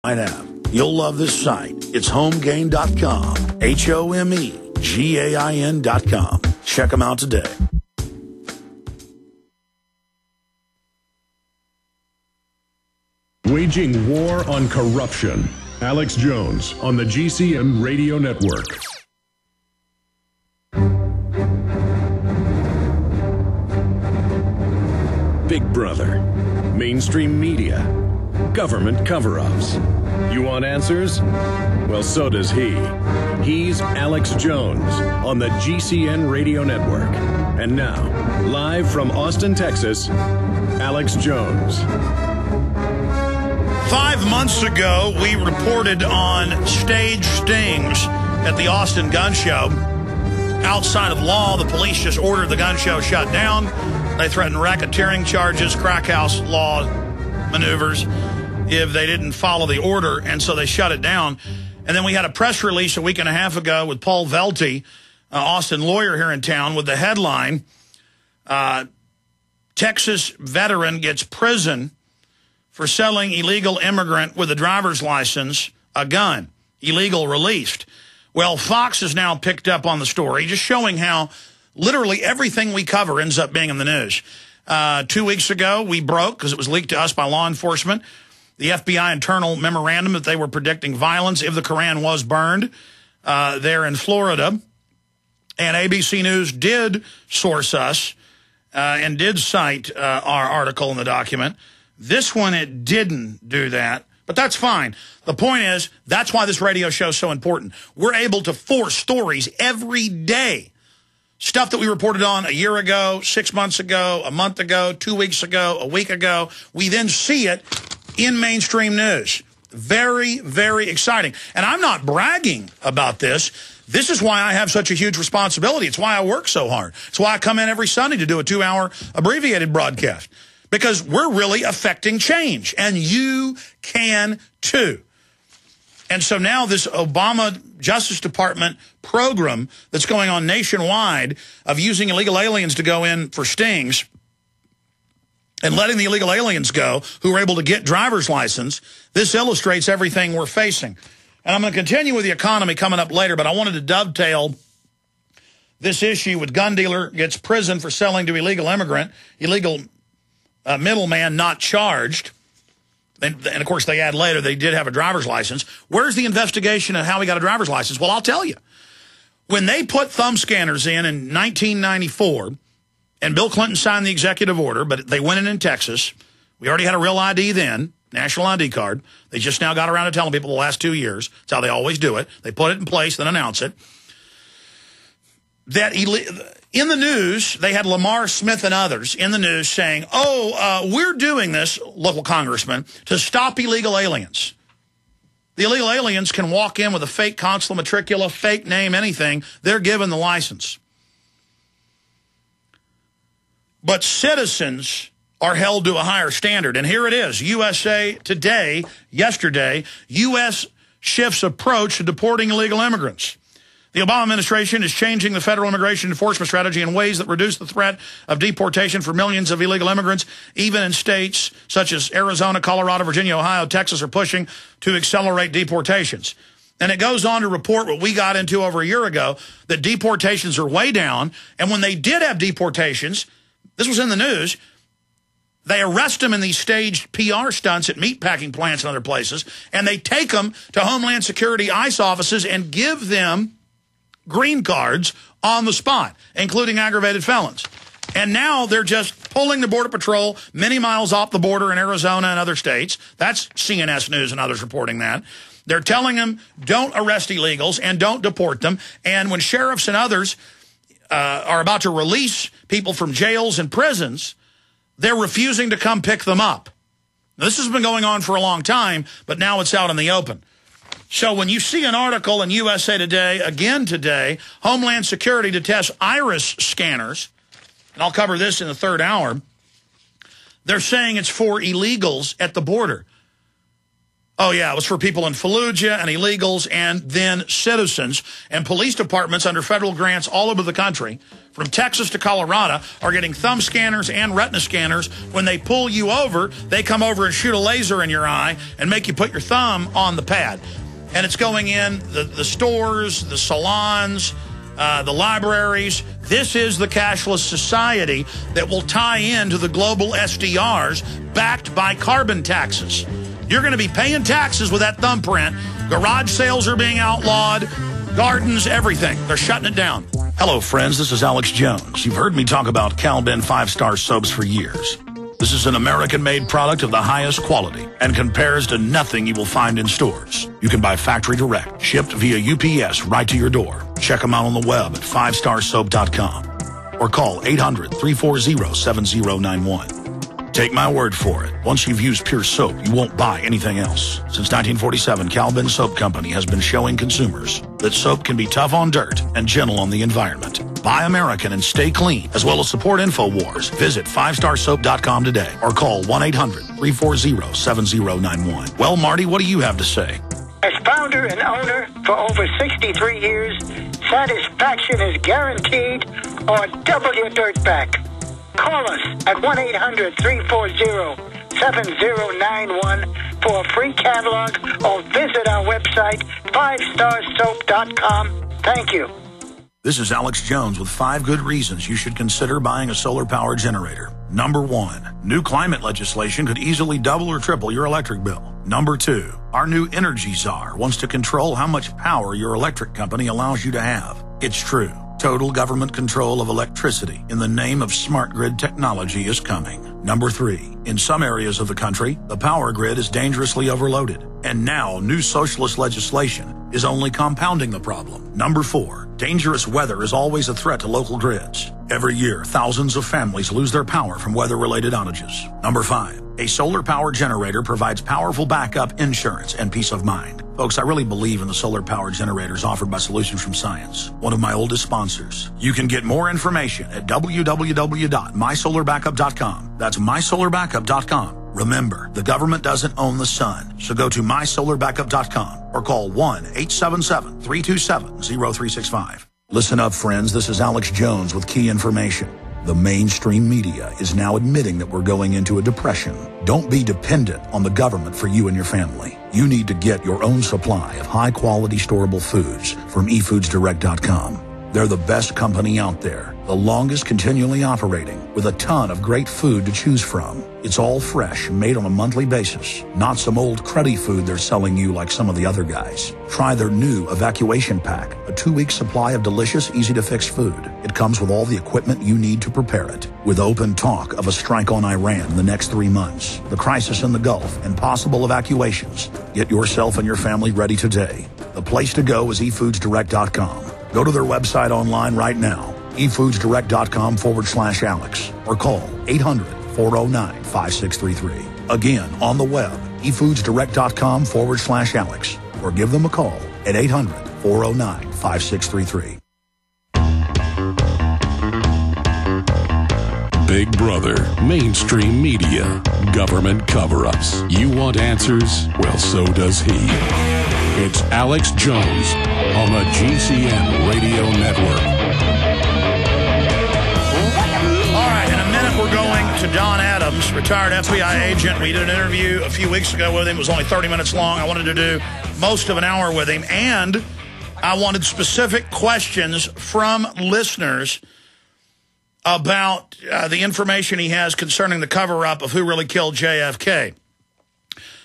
app. You'll love this site. It's homegain.com. HOMEGAIN.com. Check them out today. Waging war on corruption. Alex Jones on the GCN Radio Network. Big Brother, mainstream media, government cover-ups. You want answers? Well, so does he. He's Alex Jones on the GCN Radio Network. And now, live from Austin, Texas, Alex Jones. 5 months ago, we reported on stage stings at the Austin Gun Show. Outside of law, the police just ordered the gun show shut down. They threatened racketeering charges, crack house law maneuvers if they didn't follow the order, and so they shut it down. And then we had a press release a week and a half ago with Paul Velty, Austin lawyer here in town, with the headline, Texas veteran gets prison for selling illegal immigrant with a driver's license a gun, illegal released. Well, Fox has now picked up on the story, just showing how literally everything we cover ends up being in the news. 2 weeks ago, we broke, because it was leaked to us by law enforcement, the FBI internal memorandum that they were predicting violence if the Koran was burned there in Florida. And ABC News did source us and did cite our article in the document. This one, it didn't do that, but that's fine. The point is, that's why this radio show is so important. We're able to force stories every day. Stuff that we reported on a year ago, 6 months ago, a month ago, 2 weeks ago, a week ago. We then see it in mainstream news. Very, very exciting. And I'm not bragging about this. This is why I have such a huge responsibility. It's why I work so hard. It's why I come in every Sunday to do a 2-hour abbreviated broadcast. Because we're really affecting change. And you can too. And so now this Obama Justice Department program that's going on nationwide of using illegal aliens to go in for stings and letting the illegal aliens go who are able to get driver's license, this illustrates everything we're facing. And I'm going to continue with the economy coming up later, but I wanted to dovetail this issue with gun dealer gets prison for selling to illegal immigrant, illegal middleman not charged. And, of course, they add later they did have a driver's license. Where's the investigation of how he got a driver's license? Well, I'll tell you. When they put thumb scanners in 1994, and Bill Clinton signed the executive order, but they went in Texas. We already had a real ID then, national ID card. They just now got around to telling people the last 2 years. That's how they always do it. They put it in place, then announce it. That in the news, they had Lamar Smith and others in the news saying, we're doing this, local congressman, to stop illegal aliens. The illegal aliens can walk in with a fake consular matricula, fake name, anything. They're given the license. But citizens are held to a higher standard. And here it is, USA Today, yesterday, U.S. shifts approach to deporting illegal immigrants. The Obama administration is changing the federal immigration enforcement strategy in ways that reduce the threat of deportation for millions of illegal immigrants. Even in states such as Arizona, Colorado, Virginia, Ohio, Texas are pushing to accelerate deportations. And it goes on to report what we got into over a year ago, that deportations are way down. And when they did have deportations, this was in the news, they arrest them in these staged PR stunts at meatpacking plants and other places, and they take them to Homeland Security ICE offices and give them green cards on the spot, including aggravated felons. And now they're just pulling the Border Patrol many miles off the border in Arizona and other states. That's CNS News and others reporting that. They're telling them, don't arrest illegals and don't deport them. And when sheriffs and others are about to release people from jails and prisons, they're refusing to come pick them up. Now, this has been going on for a long time, but now it's out in the open. So when you see an article in USA Today, again today, Homeland Security to test iris scanners, and I'll cover this in the third hour, they're saying it's for illegals at the border. Oh, yeah, it was for people in Fallujah and illegals and then citizens. And police departments under federal grants all over the country, from Texas to Colorado, are getting thumb scanners and retina scanners. When they pull you over, they come over and shoot a laser in your eye and make you put your thumb on the pad. And it's going in the stores, the salons, the libraries. This is the cashless society that will tie into the global SDRs backed by carbon taxes. You're going to be paying taxes with that thumbprint. Garage sales are being outlawed. Gardens, everything. They're shutting it down. Hello, friends. This is Alex Jones. You've heard me talk about Cal-Ben 5-star soaps for years. This is an American-made product of the highest quality and compares to nothing you will find in stores. You can buy factory direct, shipped via UPS right to your door. Check them out on the web at 5starsoap.com or call 800-340-7091. Take my word for it. Once you've used Pure Soap, you won't buy anything else. Since 1947, Cal-Ben Soap Company has been showing consumers that soap can be tough on dirt and gentle on the environment. Buy American and stay clean, as well as support InfoWars. Visit 5starsoap.com today or call 1-800-340-7091. Well, Marty, what do you have to say? As founder and owner for over 63 years, satisfaction is guaranteed or double your dirt back. Call us at 1-800-340-7091 for a free catalog or visit our website, 5starsoap.com. Thank you. This is Alex Jones with 5 good reasons you should consider buying a solar power generator. Number 1, new climate legislation could easily double or triple your electric bill. Number 2, our new energy czar wants to control how much power your electric company allows you to have. It's true. Total government control of electricity in the name of smart grid technology is coming. Number 3, in some areas of the country, the power grid is dangerously overloaded. And now new socialist legislation is only compounding the problem. Number 4, dangerous weather is always a threat to local grids. Every year, thousands of families lose their power from weather-related outages. Number 5, a solar power generator provides powerful backup insurance and peace of mind. Folks, I really believe in the solar power generators offered by Solutions from Science, one of my oldest sponsors. You can get more information at www.mysolarbackup.com. That's mysolarbackup.com. Remember, the government doesn't own the sun, so go to mysolarbackup.com or call 1-877-327-0365. Listen up, friends. This is Alex Jones with key information. The mainstream media is now admitting that we're going into a depression. Don't be dependent on the government for you and your family. You need to get your own supply of high-quality storable foods from eFoodsDirect.com. They're the best company out there, the longest continually operating, with a ton of great food to choose from. It's all fresh, made on a monthly basis, not some old cruddy food they're selling you like some of the other guys. Try their new Evacuation Pack, a 2-week supply of delicious, easy-to-fix food. It comes with all the equipment you need to prepare it. With open talk of a strike on Iran in the next 3 months, the crisis in the Gulf, and possible evacuations, get yourself and your family ready today. The place to go is eFoodsDirect.com. Go to their website online right now, eFoodsDirect.com/Alex, or call 800-409-5633. Again, on the web, eFoodsDirect.com/Alex, or give them a call at 800-409-5633. Big Brother, mainstream media, government cover-ups. You want answers? Well, so does he. It's Alex Jones on the GCN Radio Network. All right, in a minute we're going to Don Adams, retired FBI agent. We did an interview a few weeks ago with him. It was only 30 minutes long. I wanted to do most of an hour with him, and I wanted specific questions from listeners about the information he has concerning the cover-up of who really killed JFK.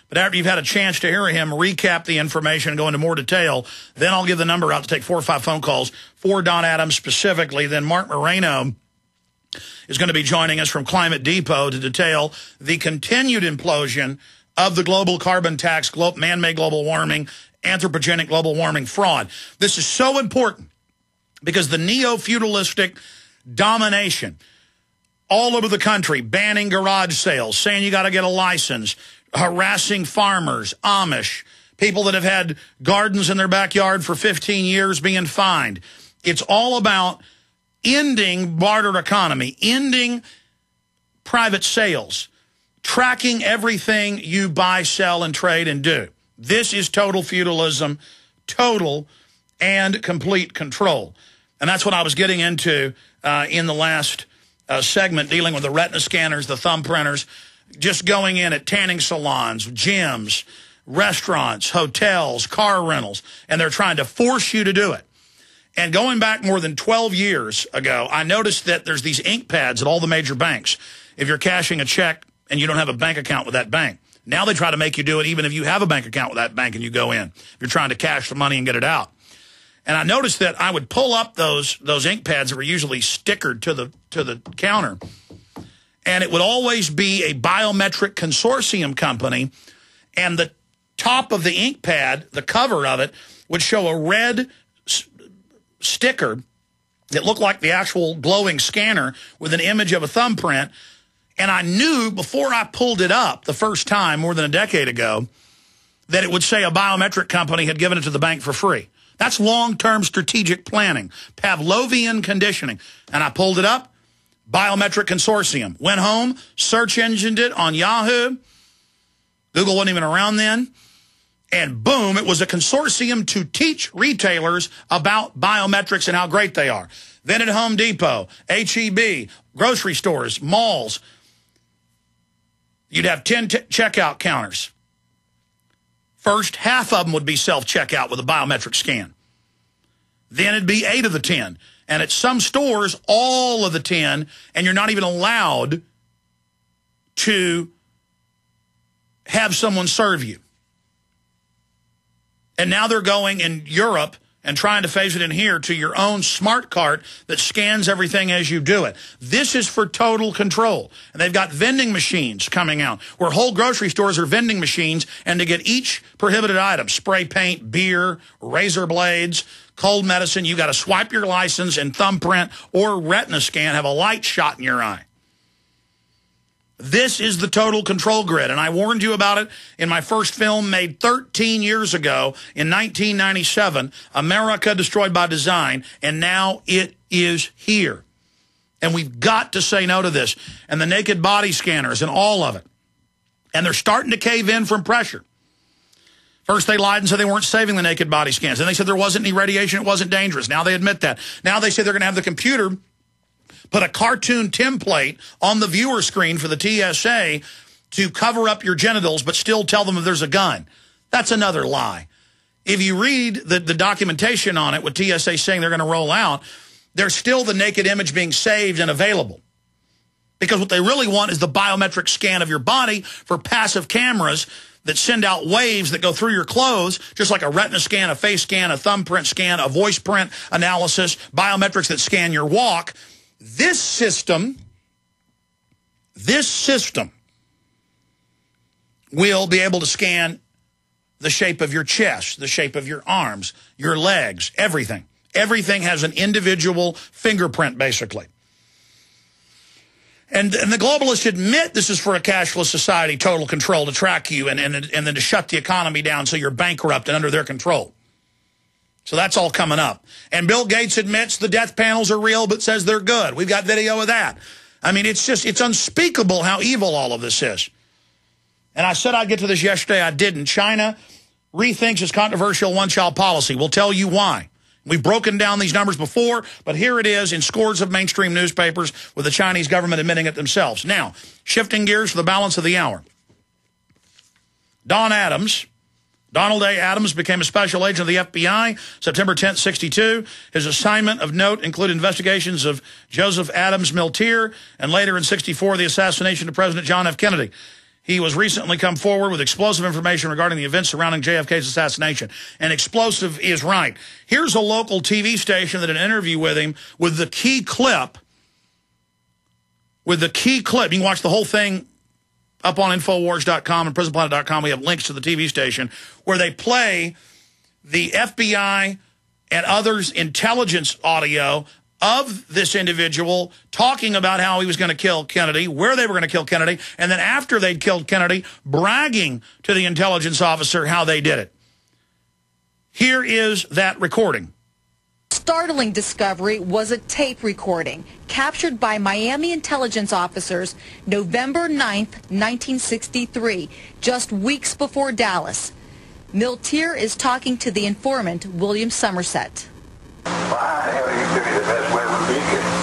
But after you've had a chance to hear him recap the information and go into more detail, then I'll give the number out to take 4 or 5 phone calls for Don Adams specifically. Then Mark Moreno is going to be joining us from Climate Depot to detail the continued implosion of the global carbon tax, man-made global warming, anthropogenic global warming fraud. This is so important because the neo-feudalistic domination all over the country, banning garage sales, saying you got to get a license, harassing farmers, Amish, people that have had gardens in their backyard for 15 years being fined. It's all about ending barter economy, ending private sales, tracking everything you buy, sell, and trade and do. This is total feudalism, total and complete control. And that's what I was getting into in the last segment, dealing with the retina scanners, the thumb printers, just going in at tanning salons, gyms, restaurants, hotels, car rentals, and they're trying to force you to do it. And going back more than 12 years ago, I noticed that there's these ink pads at all the major banks. If you're cashing a check and you don't have a bank account with that bank, now they try to make you do it even if you have a bank account with that bank and you go in. If you're trying to cash the money and get it out. And I noticed that I would pull up those ink pads that were usually stickered to the counter, and it would always be a biometric consortium company, and the top of the ink pad, the cover of it, would show a red sticker that looked like the actual glowing scanner with an image of a thumbprint. And I knew before I pulled it up the first time more than a decade ago that it would say a biometric company had given it to the bank for free. That's long-term strategic planning, Pavlovian conditioning. And I pulled it up, biometric consortium. Went home, search engined it on Yahoo. Google wasn't even around then. And boom, it was a consortium to teach retailers about biometrics and how great they are. Then at Home Depot, H-E-B, grocery stores, malls, you'd have 10 checkout counters. First, half of them would be self-checkout with a biometric scan. Then it'd be 8 of the 10. And at some stores, all of the 10, and you're not even allowed to have someone serve you. And now they're going in Europe and trying to phase it in here to your own smart cart that scans everything as you do it. This is for total control. And they've got vending machines coming out where whole grocery stores are vending machines, and to get each prohibited item, spray paint, beer, razor blades, cold medicine, you got to swipe your license and thumbprint or retina scan, have a light shot in your eye. This is the total control grid, and I warned you about it in my first film made 13 years ago in 1997, America Destroyed by Design, and now it is here. And we've got to say no to this. And the naked body scanners and all of it. And they're starting to cave in from pressure. First, they lied and said they weren't saving the naked body scans. Then they said there wasn't any radiation, it wasn't dangerous. Now they admit that. Now they say they're going to have the computer put a cartoon template on the viewer screen for the TSA to cover up your genitals, but still tell them if there's a gun. That's another lie. If you read the documentation on it with TSA saying they're going to roll out, there's still the naked image being saved and available. Because what they really want is the biometric scan of your body for passive cameras that send out waves that go through your clothes, just like a retina scan, a face scan, a thumbprint scan, a voice print analysis, biometrics that scan your walk. This system will be able to scan the shape of your chest, the shape of your arms, your legs, everything. Everything has an individual fingerprint, basically. And the globalists admit this is for a cashless society, total control to track you and then to shut the economy down so you're bankrupt and under their control. So that's all coming up. And Bill Gates admits the death panels are real, but says they're good. We've got video of that. I mean, it's unspeakable how evil all of this is. And I said I'd get to this yesterday. I didn't. China rethinks its controversial one-child policy. We'll tell you why. We've broken down these numbers before, but here it is in scores of mainstream newspapers with the Chinese government admitting it themselves. Now, shifting gears for the balance of the hour. Donald A. Adams became a special agent of the FBI September 10th, 1962. His assignment of note included investigations of Joseph Adams Miltier and later in 1964 the assassination of President John F. Kennedy. He was recently come forward with explosive information regarding the events surrounding JFK's assassination. And explosive is right. Here's a local TV station that did an interview with him with the key clip. You can watch the whole thing up on Infowars.com and PrisonPlanet.com. We have links to the TV station where they play the FBI and others' intelligence audio of this individual talking about how he was going to kill Kennedy, where they were going to kill Kennedy, and then after they'd killed Kennedy, bragging to the intelligence officer how they did it. Here is that recording. Startling discovery was a tape recording captured by Miami intelligence officers November 9th, 1963, just weeks before Dallas. Miltier is talking to the informant, William Somerset. Well, how the hell you figure the best way would be to